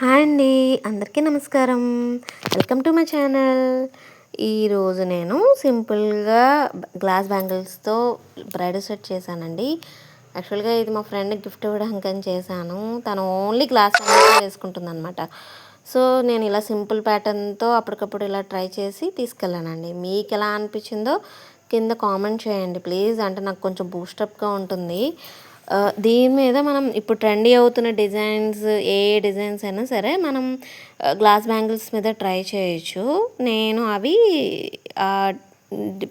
Hi అండి, అందరికీ నమస్కారం. Welcome to my channel. ఈరోజు నేను సింపుల్గా గ్లాస్ బ్యాంగిల్స్తో బ్రైడల్ సెట్ చేశానండి. యాక్చువల్గా ఇది మా ఫ్రెండ్ గిఫ్ట్ ఇవ్వడానికని చేశాను. తను ఓన్లీ గ్లాస్ బ్యాంగిల్స్ వేసుకుంటుంది అనమాట. సో నేను ఇలా సింపుల్ ప్యాటర్న్తో అప్పటికప్పుడు ఇలా ట్రై చేసి తీసుకెళ్ళానండి. మీకు ఎలా అనిపించిందో కింద కామెంట్ చేయండి ప్లీజ్. అంటే నాకు కొంచెం బూస్టప్గా ఉంటుంది. దీని మీద మనం ఇప్పుడు ట్రెండీ అవుతున్న డిజైన్స్ డిజైన్స్ అయినా సరే మనం గ్లాస్ బ్యాంగిల్స్ మీద ట్రై చేయొచ్చు. నేను అవి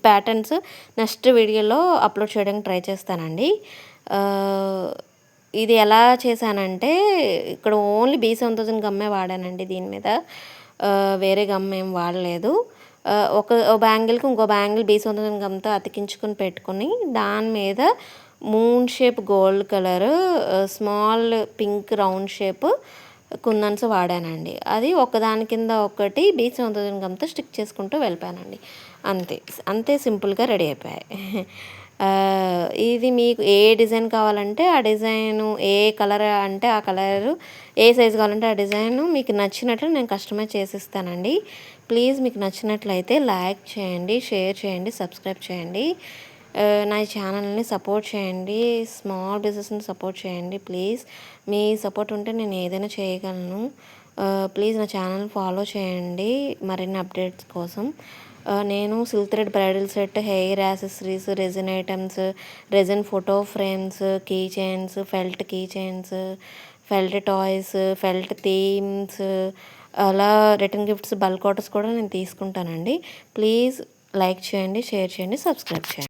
ప్యాటర్న్స్ నెక్స్ట్ వీడియోలో అప్లోడ్ చేయడానికి ట్రై చేస్తానండి. ఇది ఎలా చేశానంటే ఇక్కడ ఓన్లీ B7000 గమ్మే వాడానండి. దీని మీద వేరే గమ్ ఏం వాడలేదు. ఒక బ్యాంగిల్కి ఇంకో బ్యాంగిల్ B7000 గమ్తో అతికించుకొని పెట్టుకొని దాని మీద moon shape gold colour small pink round shape kundans వాడానండి. అది ఒకదాని కింద ఒకటి B7000 గమ్తో స్టిక్ చేసుకుంటూ వెళ్ళిపోయానండి. అంతే సింపుల్గా రెడీ అయిపోయాయి. ఇది మీకు ఏ డిజైన్ కావాలంటే ఆ డిజైను, ఏ కలర్ అంటే ఆ కలరు, ఏ సైజు కావాలంటే ఆ డిజైను మీకు నచ్చినట్లు నేను కస్టమైజ్ చేసిస్తానండి. ప్లీజ్ మీకు నచ్చినట్లయితే లైక్ చేయండి, షేర్ చేయండి, సబ్స్క్రైబ్ చేయండి. నా ఛానల్ని సపోర్ట్ చేయండి. స్మాల్ బిజినెస్ని సపోర్ట్ చేయండి ప్లీజ్. మీ సపోర్ట్ ఉంటే నేను ఏదైనా చేయగలను. ప్లీజ్ నా ఛానల్ ఫాలో చేయండి మరిన్ని అప్డేట్స్ కోసం. నేను silk thread bridal set, hair accessories, resin items, resin photo frames, key chains, felt key chains, felt toys, felt themes, అలా రిటర్న్ గిఫ్ట్స్, బల్క్ ఆర్డర్స్ కూడా నేను తీసుకుంటానండి. ప్లీజ్ లైక్ చేయండి, షేర్ చేయండి, సబ్స్క్రైబ్ చేయండి.